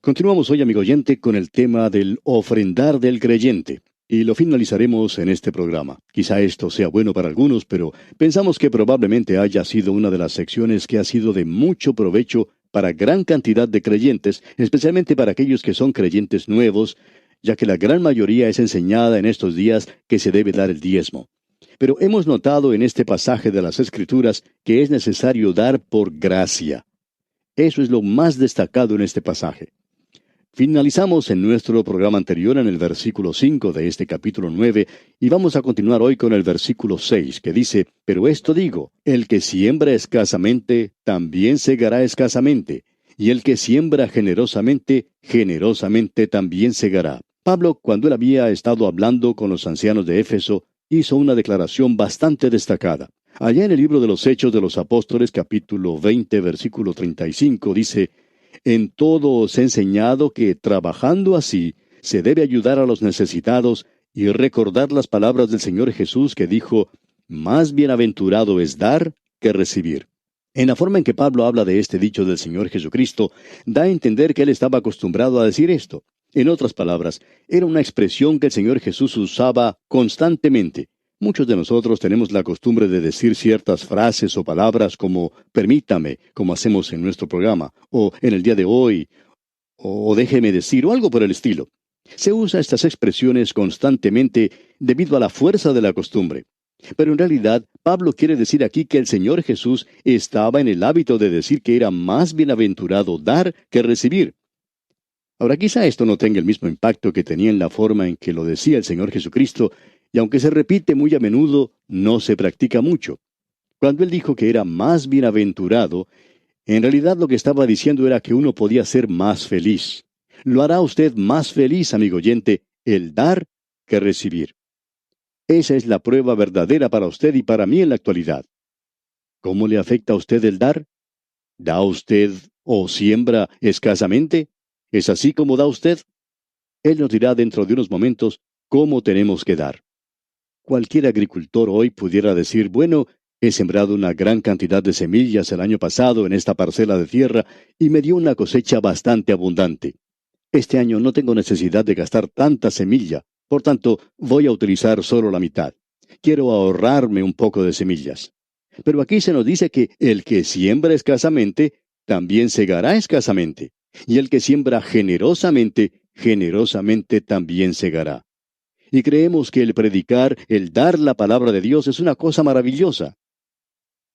Continuamos hoy, amigo oyente, con el tema del ofrendar del creyente. Y lo finalizaremos en este programa. Quizá esto sea bueno para algunos, pero pensamos que probablemente haya sido una de las secciones que ha sido de mucho provecho para gran cantidad de creyentes, especialmente para aquellos que son creyentes nuevos, ya que la gran mayoría es enseñada en estos días que se debe dar el diezmo. Pero hemos notado en este pasaje de las Escrituras que es necesario dar por gracia. Eso es lo más destacado en este pasaje. Finalizamos en nuestro programa anterior en el versículo 5 de este capítulo 9 y vamos a continuar hoy con el versículo 6 que dice, Pero esto digo, el que siembra escasamente, también segará escasamente, y el que siembra generosamente, generosamente también segará. Pablo, cuando él había estado hablando con los ancianos de Éfeso, hizo una declaración bastante destacada. Allá en el libro de los Hechos de los Apóstoles, capítulo 20, versículo 35, dice, En todo os he enseñado que, trabajando así, se debe ayudar a los necesitados y recordar las palabras del Señor Jesús que dijo, Más bienaventurado es dar que recibir. En la forma en que Pablo habla de este dicho del Señor Jesucristo, da a entender que él estaba acostumbrado a decir esto. En otras palabras, era una expresión que el Señor Jesús usaba constantemente. Muchos de nosotros tenemos la costumbre de decir ciertas frases o palabras como permítame, como hacemos en nuestro programa, o en el día de hoy, o déjeme decir, o algo por el estilo. Se usa estas expresiones constantemente debido a la fuerza de la costumbre. Pero en realidad, Pablo quiere decir aquí que el Señor Jesús estaba en el hábito de decir que era más bienaventurado dar que recibir. Ahora, quizá esto no tenga el mismo impacto que tenía en la forma en que lo decía el Señor Jesucristo, y aunque se repite muy a menudo, no se practica mucho. Cuando él dijo que era más bienaventurado, en realidad lo que estaba diciendo era que uno podía ser más feliz. Lo hará usted más feliz, amigo oyente, el dar que recibir. Esa es la prueba verdadera para usted y para mí en la actualidad. ¿Cómo le afecta a usted el dar? ¿Da usted o siembra escasamente? ¿Es así como da usted? Él nos dirá dentro de unos momentos cómo tenemos que dar. Cualquier agricultor hoy pudiera decir, bueno, he sembrado una gran cantidad de semillas el año pasado en esta parcela de tierra y me dio una cosecha bastante abundante. Este año no tengo necesidad de gastar tanta semilla, por tanto, voy a utilizar solo la mitad. Quiero ahorrarme un poco de semillas. Pero aquí se nos dice que el que siembra escasamente, también segará escasamente. Y el que siembra generosamente, generosamente también segará. Y creemos que el predicar, el dar la palabra de Dios es una cosa maravillosa.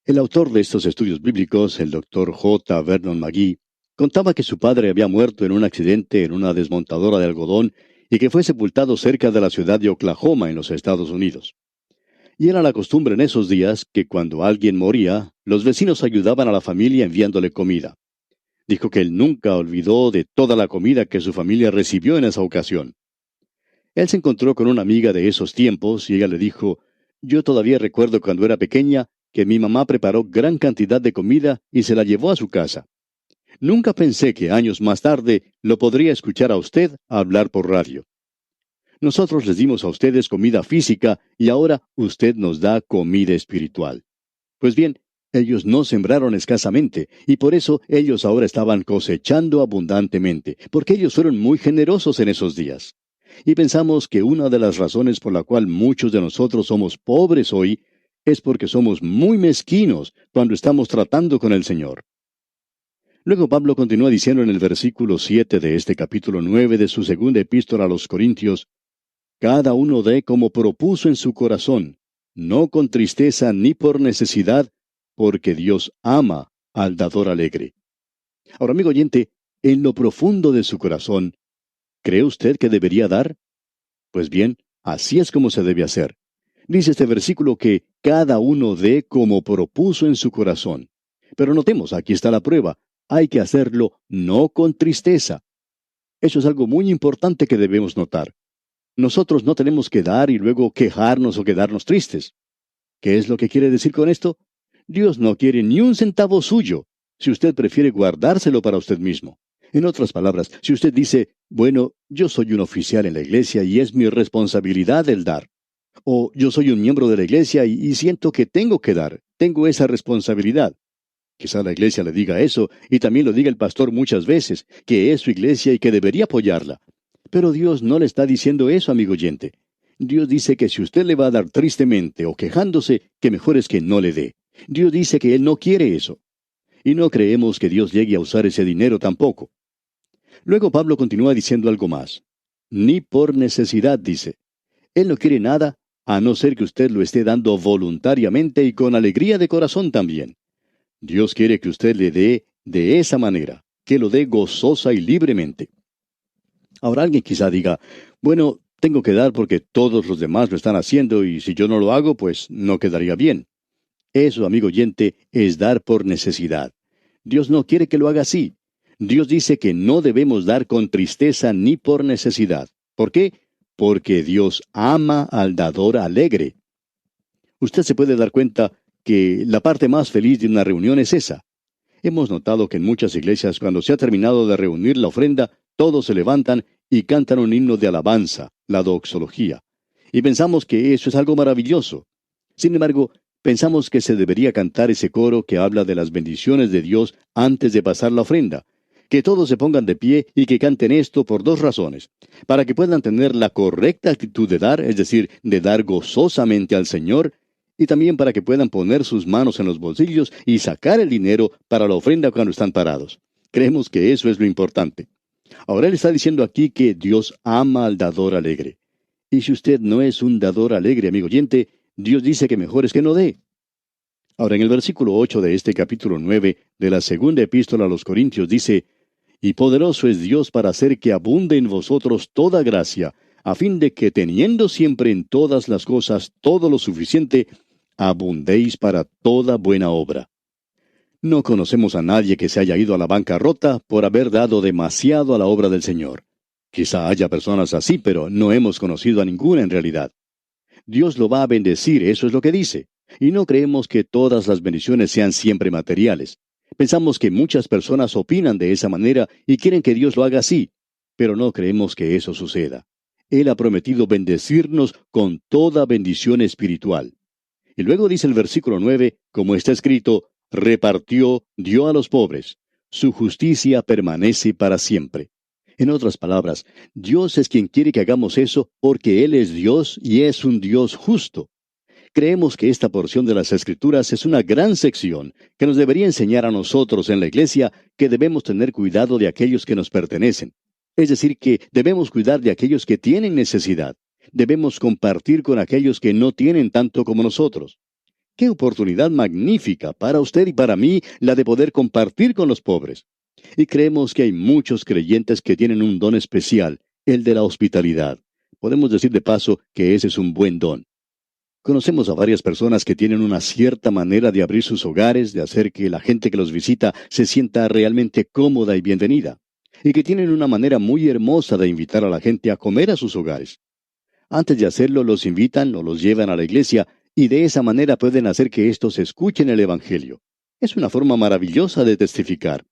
El autor de estos estudios bíblicos, el doctor J. Vernon McGee, contaba que su padre había muerto en un accidente en una desmontadora de algodón y que fue sepultado cerca de la ciudad de Oklahoma, en los Estados Unidos. Y era la costumbre en esos días que cuando alguien moría, los vecinos ayudaban a la familia enviándole comida. Dijo que él nunca olvidó de toda la comida que su familia recibió en esa ocasión. Él se encontró con una amiga de esos tiempos y ella le dijo, yo todavía recuerdo cuando era pequeña que mi mamá preparó gran cantidad de comida y se la llevó a su casa. Nunca pensé que años más tarde lo podría escuchar a usted hablar por radio. Nosotros les dimos a ustedes comida física y ahora usted nos da comida espiritual. Pues bien, ellos no sembraron escasamente y por eso ellos ahora estaban cosechando abundantemente, porque ellos fueron muy generosos en esos días. Y pensamos que una de las razones por la cual muchos de nosotros somos pobres hoy es porque somos muy mezquinos cuando estamos tratando con el Señor. Luego Pablo continúa diciendo en el versículo 7 de este capítulo 9 de su segunda epístola a los Corintios, Cada uno dé como propuso en su corazón, no con tristeza ni por necesidad, porque Dios ama al dador alegre. Ahora, amigo oyente, en lo profundo de su corazón, ¿cree usted que debería dar? Pues bien, así es como se debe hacer. Dice este versículo que cada uno dé como propuso en su corazón. Pero notemos, aquí está la prueba. Hay que hacerlo no con tristeza. Eso es algo muy importante que debemos notar. Nosotros no tenemos que dar y luego quejarnos o quedarnos tristes. ¿Qué es lo que quiere decir con esto? Dios no quiere ni un centavo suyo, si usted prefiere guardárselo para usted mismo. En otras palabras, si usted dice, bueno, yo soy un oficial en la iglesia y es mi responsabilidad el dar. O yo soy un miembro de la iglesia y siento que tengo que dar, tengo esa responsabilidad. Quizá la iglesia le diga eso, y también lo diga el pastor muchas veces, que es su iglesia y que debería apoyarla. Pero Dios no le está diciendo eso, amigo oyente. Dios dice que si usted le va a dar tristemente o quejándose, que mejor es que no le dé. Dios dice que Él no quiere eso. Y no creemos que Dios llegue a usar ese dinero tampoco. Luego Pablo continúa diciendo algo más. Ni por necesidad, dice. Él no quiere nada, a no ser que usted lo esté dando voluntariamente y con alegría de corazón también. Dios quiere que usted le dé de esa manera, que lo dé gozosa y libremente. Ahora alguien quizá diga, bueno, tengo que dar porque todos los demás lo están haciendo y si yo no lo hago, pues no quedaría bien. Eso, amigo oyente, es dar por necesidad. Dios no quiere que lo haga así. Dios dice que no debemos dar con tristeza ni por necesidad. ¿Por qué? Porque Dios ama al dador alegre. Usted se puede dar cuenta que la parte más feliz de una reunión es esa. Hemos notado que en muchas iglesias, cuando se ha terminado de reunir la ofrenda, todos se levantan y cantan un himno de alabanza, la doxología. Y pensamos que eso es algo maravilloso. Sin embargo, pensamos que se debería cantar ese coro que habla de las bendiciones de Dios antes de pasar la ofrenda. Que todos se pongan de pie y que canten esto por dos razones. Para que puedan tener la correcta actitud de dar, es decir, de dar gozosamente al Señor, y también para que puedan poner sus manos en los bolsillos y sacar el dinero para la ofrenda cuando están parados. Creemos que eso es lo importante. Ahora él está diciendo aquí que Dios ama al dador alegre. Y si usted no es un dador alegre, amigo oyente, Dios dice que mejor es que no dé. Ahora en el versículo 8 de este capítulo 9 de la segunda epístola a los Corintios dice, y poderoso es Dios para hacer que abunde en vosotros toda gracia, a fin de que teniendo siempre en todas las cosas todo lo suficiente, abundéis para toda buena obra. No conocemos a nadie que se haya ido a la bancarrota por haber dado demasiado a la obra del Señor. Quizá haya personas así, pero no hemos conocido a ninguna en realidad. Dios lo va a bendecir, eso es lo que dice. Y no creemos que todas las bendiciones sean siempre materiales. Pensamos que muchas personas opinan de esa manera y quieren que Dios lo haga así, pero no creemos que eso suceda. Él ha prometido bendecirnos con toda bendición espiritual. Y luego dice el versículo 9, como está escrito, repartió, dio a los pobres. Su justicia permanece para siempre. En otras palabras, Dios es quien quiere que hagamos eso porque Él es Dios y es un Dios justo. Creemos que esta porción de las Escrituras es una gran sección que nos debería enseñar a nosotros en la iglesia que debemos tener cuidado de aquellos que nos pertenecen. Es decir, que debemos cuidar de aquellos que tienen necesidad. Debemos compartir con aquellos que no tienen tanto como nosotros. ¡Qué oportunidad magnífica para usted y para mí la de poder compartir con los pobres! Y creemos que hay muchos creyentes que tienen un don especial, el de la hospitalidad. Podemos decir de paso que ese es un buen don. Conocemos a varias personas que tienen una cierta manera de abrir sus hogares, de hacer que la gente que los visita se sienta realmente cómoda y bienvenida, y que tienen una manera muy hermosa de invitar a la gente a comer a sus hogares. Antes de hacerlo, los invitan o los llevan a la iglesia, y de esa manera pueden hacer que éstos escuchen el Evangelio. Es una forma maravillosa de testificar.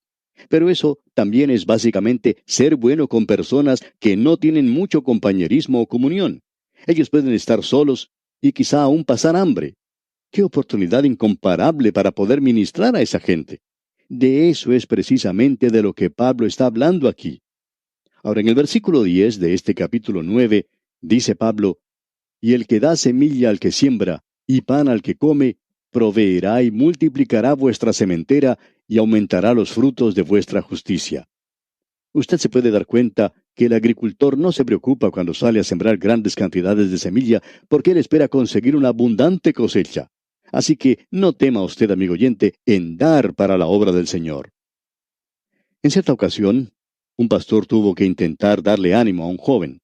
Pero eso también es básicamente ser bueno con personas que no tienen mucho compañerismo o comunión. Ellos pueden estar solos y quizá aún pasar hambre. ¡Qué oportunidad incomparable para poder ministrar a esa gente! De eso es precisamente de lo que Pablo está hablando aquí. Ahora, en el versículo 10 de este capítulo 9, dice Pablo, y el que da semilla al que siembra, y pan al que come, proveerá y multiplicará vuestra sementera, y aumentará los frutos de vuestra justicia. Usted se puede dar cuenta que el agricultor no se preocupa cuando sale a sembrar grandes cantidades de semilla, porque él espera conseguir una abundante cosecha. Así que no tema usted, amigo oyente, en dar para la obra del Señor. En cierta ocasión, un pastor tuvo que intentar darle ánimo a un joven.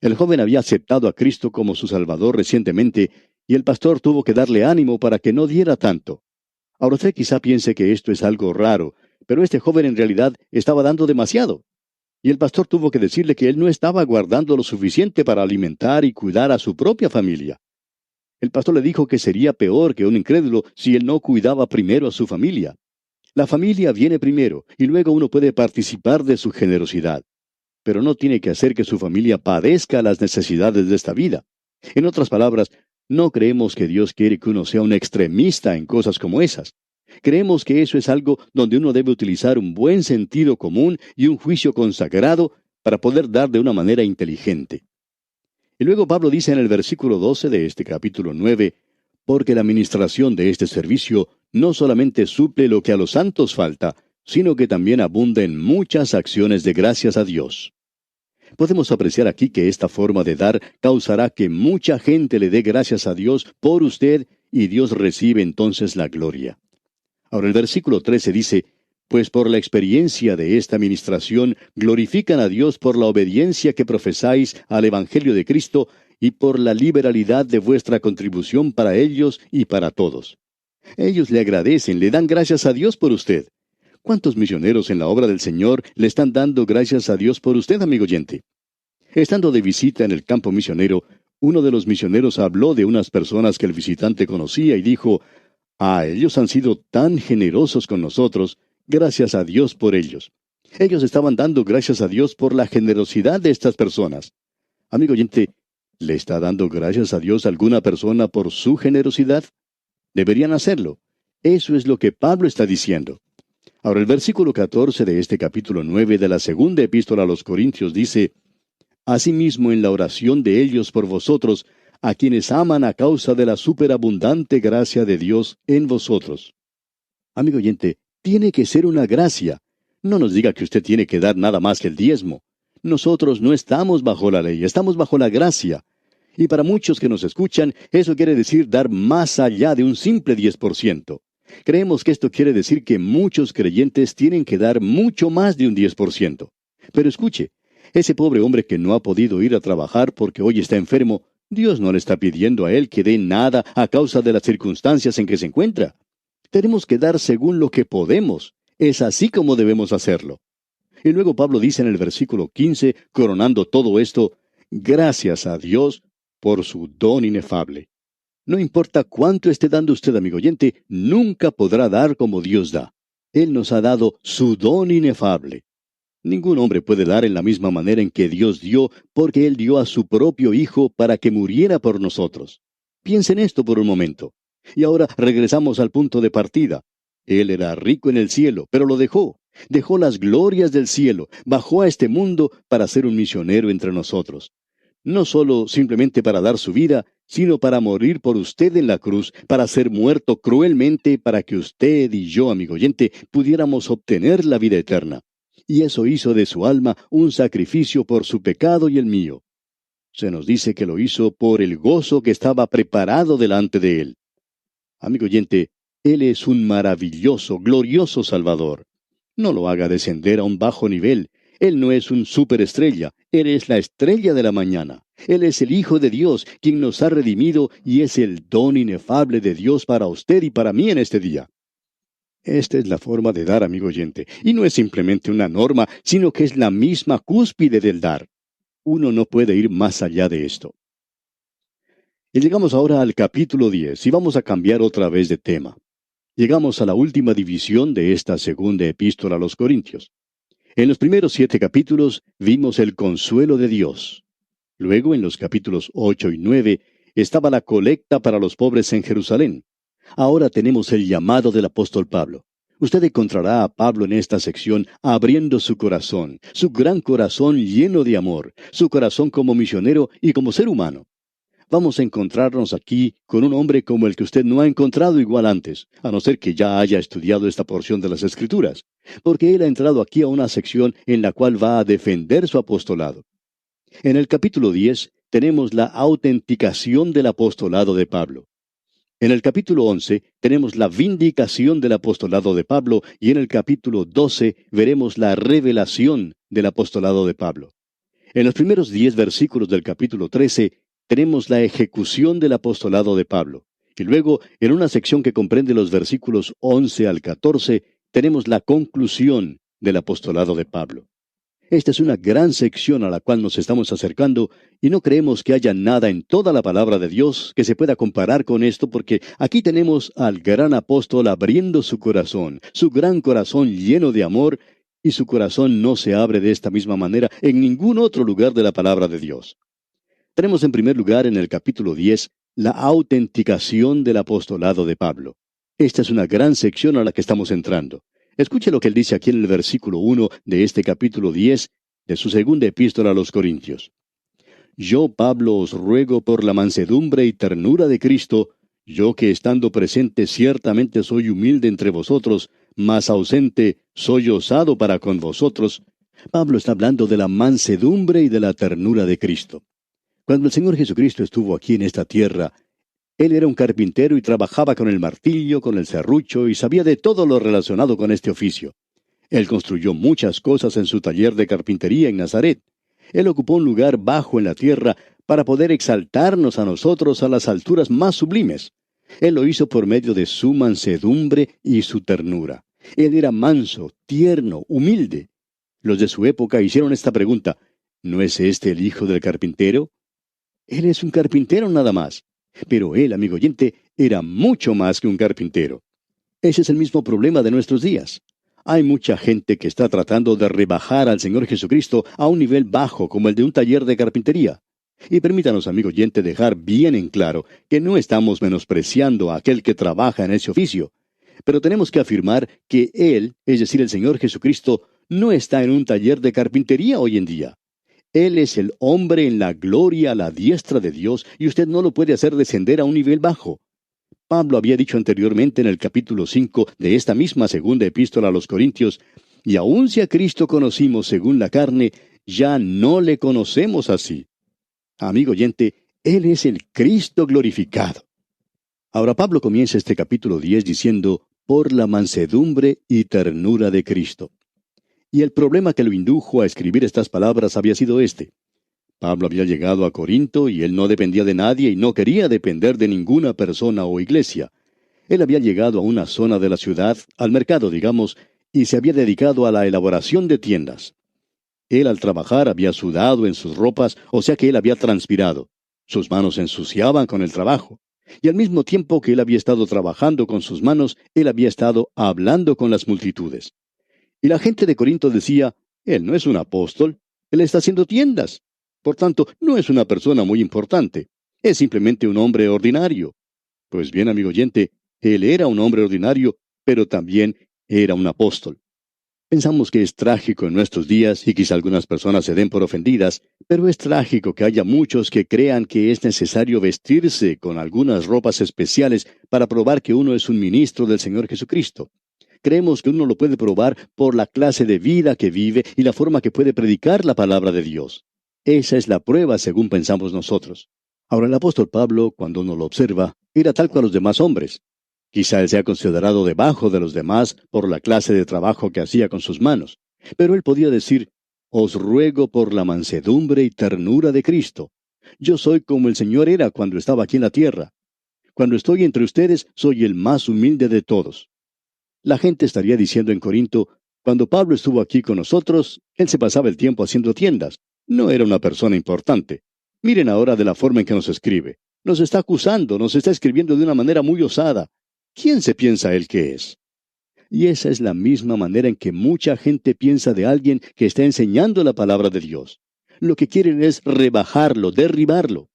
El joven había aceptado a Cristo como su Salvador recientemente, y el pastor tuvo que darle ánimo para que no diera tanto. Ahora usted quizá piense que esto es algo raro, pero este joven en realidad estaba dando demasiado. Y el pastor tuvo que decirle que él no estaba guardando lo suficiente para alimentar y cuidar a su propia familia. El pastor le dijo que sería peor que un incrédulo si él no cuidaba primero a su familia. La familia viene primero, y luego uno puede participar de su generosidad. Pero no tiene que hacer que su familia padezca las necesidades de esta vida. En otras palabras, no creemos que Dios quiere que uno sea un extremista en cosas como esas. Creemos que eso es algo donde uno debe utilizar un buen sentido común y un juicio consagrado para poder dar de una manera inteligente. Y luego Pablo dice en el versículo 12 de este capítulo 9, porque la administración de este servicio no solamente suple lo que a los santos falta, sino que también abunda en muchas acciones de gracias a Dios. Podemos apreciar aquí que esta forma de dar causará que mucha gente le dé gracias a Dios por usted y Dios recibe entonces la gloria. Ahora el versículo 13 dice, pues por la experiencia de esta administración glorifican a Dios por la obediencia que profesáis al Evangelio de Cristo y por la liberalidad de vuestra contribución para ellos y para todos. Ellos le agradecen, le dan gracias a Dios por usted. ¿Cuántos misioneros en la obra del Señor le están dando gracias a Dios por usted, amigo oyente? Estando de visita en el campo misionero, uno de los misioneros habló de unas personas que el visitante conocía y dijo, ellos han sido tan generosos con nosotros, gracias a Dios por ellos. Ellos estaban dando gracias a Dios por la generosidad de estas personas. Amigo oyente, ¿le está dando gracias a Dios alguna persona por su generosidad? Deberían hacerlo. Eso es lo que Pablo está diciendo. Ahora el versículo 14 de este capítulo 9 de la segunda epístola a los Corintios dice, asimismo en la oración de ellos por vosotros, a quienes aman a causa de la superabundante gracia de Dios en vosotros. Amigo oyente, tiene que ser una gracia. No nos diga que usted tiene que dar nada más que el diezmo. Nosotros no estamos bajo la ley, estamos bajo la gracia. Y para muchos que nos escuchan, eso quiere decir dar más allá de un simple 10%. Creemos que esto quiere decir que muchos creyentes tienen que dar mucho más de un 10%. Pero escuche, ese pobre hombre que no ha podido ir a trabajar porque hoy está enfermo, Dios no le está pidiendo a él que dé nada a causa de las circunstancias en que se encuentra. Tenemos que dar según lo que podemos. Es así como debemos hacerlo. Y luego Pablo dice en el versículo 15, coronando todo esto, gracias a Dios por su don inefable. No importa cuánto esté dando usted, amigo oyente, nunca podrá dar como Dios da. Él nos ha dado su don inefable. Ningún hombre puede dar en la misma manera en que Dios dio, porque Él dio a su propio Hijo para que muriera por nosotros. Piensen esto por un momento. Y ahora regresamos al punto de partida. Él era rico en el cielo, pero lo dejó. Dejó las glorias del cielo, bajó a este mundo para ser un misionero entre nosotros. No solo simplemente para dar su vida, sino para morir por usted en la cruz, para ser muerto cruelmente, para que usted y yo, amigo oyente, pudiéramos obtener la vida eterna. Y eso hizo de su alma un sacrificio por su pecado y el mío. Se nos dice que lo hizo por el gozo que estaba preparado delante de él. Amigo oyente, Él es un maravilloso, glorioso Salvador. No lo haga descender a un bajo nivel. Él no es un superestrella, Él es la estrella de la mañana. Él es el Hijo de Dios, quien nos ha redimido y es el don inefable de Dios para usted y para mí en este día. Esta es la forma de dar, amigo oyente, y no es simplemente una norma, sino que es la misma cúspide del dar. Uno no puede ir más allá de esto. Y llegamos ahora al capítulo 10, y vamos a cambiar otra vez de tema. Llegamos a la última división de esta segunda epístola a los Corintios. En los primeros 7 capítulos vimos el consuelo de Dios. Luego, en los capítulos 8 y 9, estaba la colecta para los pobres en Jerusalén. Ahora tenemos el llamado del apóstol Pablo. Usted encontrará a Pablo en esta sección abriendo su corazón, su gran corazón lleno de amor, su corazón como misionero y como ser humano. Vamos a encontrarnos aquí con un hombre como el que usted no ha encontrado igual antes, a no ser que ya haya estudiado esta porción de las Escrituras, porque él ha entrado aquí a una sección en la cual va a defender su apostolado. En el capítulo 10 tenemos la autenticación del apostolado de Pablo. En el capítulo 11 tenemos la vindicación del apostolado de Pablo y en el capítulo 12 veremos la revelación del apostolado de Pablo. En los primeros 10 versículos del capítulo 13 tenemos la ejecución del apostolado de Pablo. Y luego, en una sección que comprende los versículos 11 al 14, tenemos la conclusión del apostolado de Pablo. Esta es una gran sección a la cual nos estamos acercando y no creemos que haya nada en toda la palabra de Dios que se pueda comparar con esto porque aquí tenemos al gran apóstol abriendo su gran corazón lleno de amor y su corazón no se abre de esta misma manera en ningún otro lugar de la palabra de Dios. Tenemos en primer lugar en el capítulo 10 la autenticación del apostolado de Pablo. Esta es una gran sección a la que estamos entrando. Escuche lo que él dice aquí en el versículo 1 de este capítulo 10 de su segunda epístola a los Corintios. Yo, Pablo, os ruego por la mansedumbre y ternura de Cristo, yo que estando presente ciertamente soy humilde entre vosotros, mas ausente soy osado para con vosotros. Pablo está hablando de la mansedumbre y de la ternura de Cristo. Cuando el Señor Jesucristo estuvo aquí en esta tierra, Él era un carpintero y trabajaba con el martillo, con el serrucho y sabía de todo lo relacionado con este oficio. Él construyó muchas cosas en su taller de carpintería en Nazaret. Él ocupó un lugar bajo en la tierra para poder exaltarnos a nosotros a las alturas más sublimes. Él lo hizo por medio de su mansedumbre y su ternura. Él era manso, tierno, humilde. Los de su época hicieron esta pregunta: ¿no es este el hijo del carpintero? Él es un carpintero nada más. Pero él, amigo oyente, era mucho más que un carpintero. Ese es el mismo problema de nuestros días. Hay mucha gente que está tratando de rebajar al Señor Jesucristo a un nivel bajo como el de un taller de carpintería. Y permítanos, amigo oyente, dejar bien en claro que no estamos menospreciando a aquel que trabaja en ese oficio. Pero tenemos que afirmar que Él, es decir, el Señor Jesucristo, no está en un taller de carpintería hoy en día. Él es el hombre en la gloria a la diestra de Dios y usted no lo puede hacer descender a un nivel bajo. Pablo había dicho anteriormente en el capítulo 5 de esta misma segunda epístola a los Corintios: y aun si a Cristo conocimos según la carne, ya no le conocemos así. Amigo oyente, Él es el Cristo glorificado. Ahora Pablo comienza este capítulo 10 diciendo: por la mansedumbre y ternura de Cristo. Y el problema que lo indujo a escribir estas palabras había sido este. Pablo había llegado a Corinto y él no dependía de nadie y no quería depender de ninguna persona o iglesia. Él había llegado a una zona de la ciudad, al mercado, digamos, y se había dedicado a la elaboración de tiendas. Él al trabajar había sudado en sus ropas, o sea que él había transpirado. Sus manos se ensuciaban con el trabajo. Y al mismo tiempo que él había estado trabajando con sus manos, él había estado hablando con las multitudes. Y la gente de Corinto decía: él no es un apóstol, él está haciendo tiendas. Por tanto, no es una persona muy importante. Es simplemente un hombre ordinario. Pues bien, amigo oyente, él era un hombre ordinario, pero también era un apóstol. Pensamos que es trágico en nuestros días, y quizá algunas personas se den por ofendidas, pero es trágico que haya muchos que crean que es necesario vestirse con algunas ropas especiales para probar que uno es un ministro del Señor Jesucristo. Creemos que uno lo puede probar por la clase de vida que vive y la forma que puede predicar la palabra de Dios. Esa es la prueba según pensamos nosotros. Ahora, el apóstol Pablo, cuando uno lo observa, era tal cual los demás hombres. Quizá él sea considerado debajo de los demás por la clase de trabajo que hacía con sus manos. Pero él podía decir: os ruego por la mansedumbre y ternura de Cristo. Yo soy como el Señor era cuando estaba aquí en la tierra. Cuando estoy entre ustedes, soy el más humilde de todos. La gente estaría diciendo en Corinto: cuando Pablo estuvo aquí con nosotros, él se pasaba el tiempo haciendo tiendas. No era una persona importante. Miren ahora de la forma en que nos escribe. Nos está acusando, nos está escribiendo de una manera muy osada. ¿Quién se piensa él que es? Y esa es la misma manera en que mucha gente piensa de alguien que está enseñando la palabra de Dios. Lo que quieren es rebajarlo, derribarlo.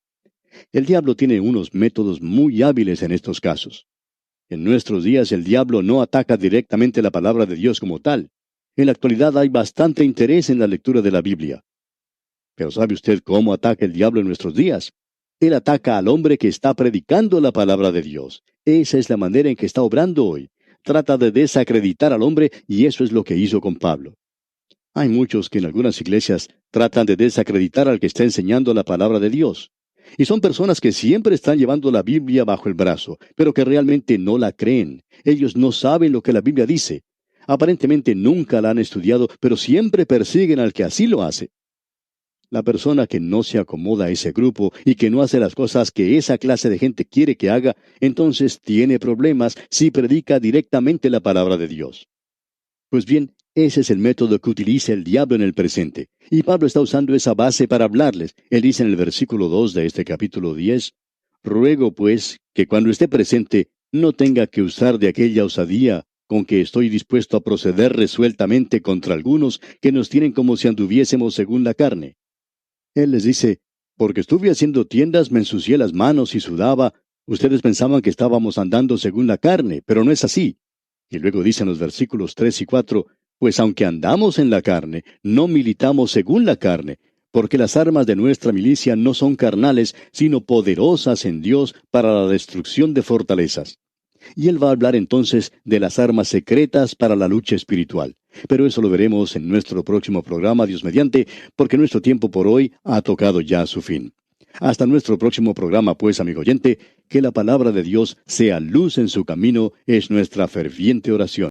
El diablo tiene unos métodos muy hábiles en estos casos. En nuestros días el diablo no ataca directamente la palabra de Dios como tal. En la actualidad hay bastante interés en la lectura de la Biblia. Pero ¿sabe usted cómo ataca el diablo en nuestros días? Él ataca al hombre que está predicando la palabra de Dios. Esa es la manera en que está obrando hoy. Trata de desacreditar al hombre y eso es lo que hizo con Pablo. Hay muchos que en algunas iglesias tratan de desacreditar al que está enseñando la palabra de Dios. Y son personas que siempre están llevando la Biblia bajo el brazo, pero que realmente no la creen. Ellos no saben lo que la Biblia dice. Aparentemente nunca la han estudiado, pero siempre persiguen al que así lo hace. La persona que no se acomoda a ese grupo y que no hace las cosas que esa clase de gente quiere que haga, entonces tiene problemas si predica directamente la palabra de Dios. Pues bien, ese es el método que utiliza el diablo en el presente. Y Pablo está usando esa base para hablarles. Él dice en el versículo 2 de este capítulo 10, ruego pues que cuando esté presente no tenga que usar de aquella osadía con que estoy dispuesto a proceder resueltamente contra algunos que nos tienen como si anduviésemos según la carne. Él les dice: porque estuve haciendo tiendas me ensucié las manos y sudaba, Ustedes pensaban que estábamos andando según la carne, pero no es así. Y luego dicen los versículos 3 y 4, pues aunque andamos en la carne, no militamos según la carne, porque las armas de nuestra milicia no son carnales, sino poderosas en Dios para la destrucción de fortalezas. Y él va a hablar entonces de las armas secretas para la lucha espiritual. Pero eso lo veremos en nuestro próximo programa, Dios mediante, porque nuestro tiempo por hoy ha tocado ya su fin. Hasta nuestro próximo programa, pues, amigo oyente, que la palabra de Dios sea luz en su camino, es nuestra ferviente oración.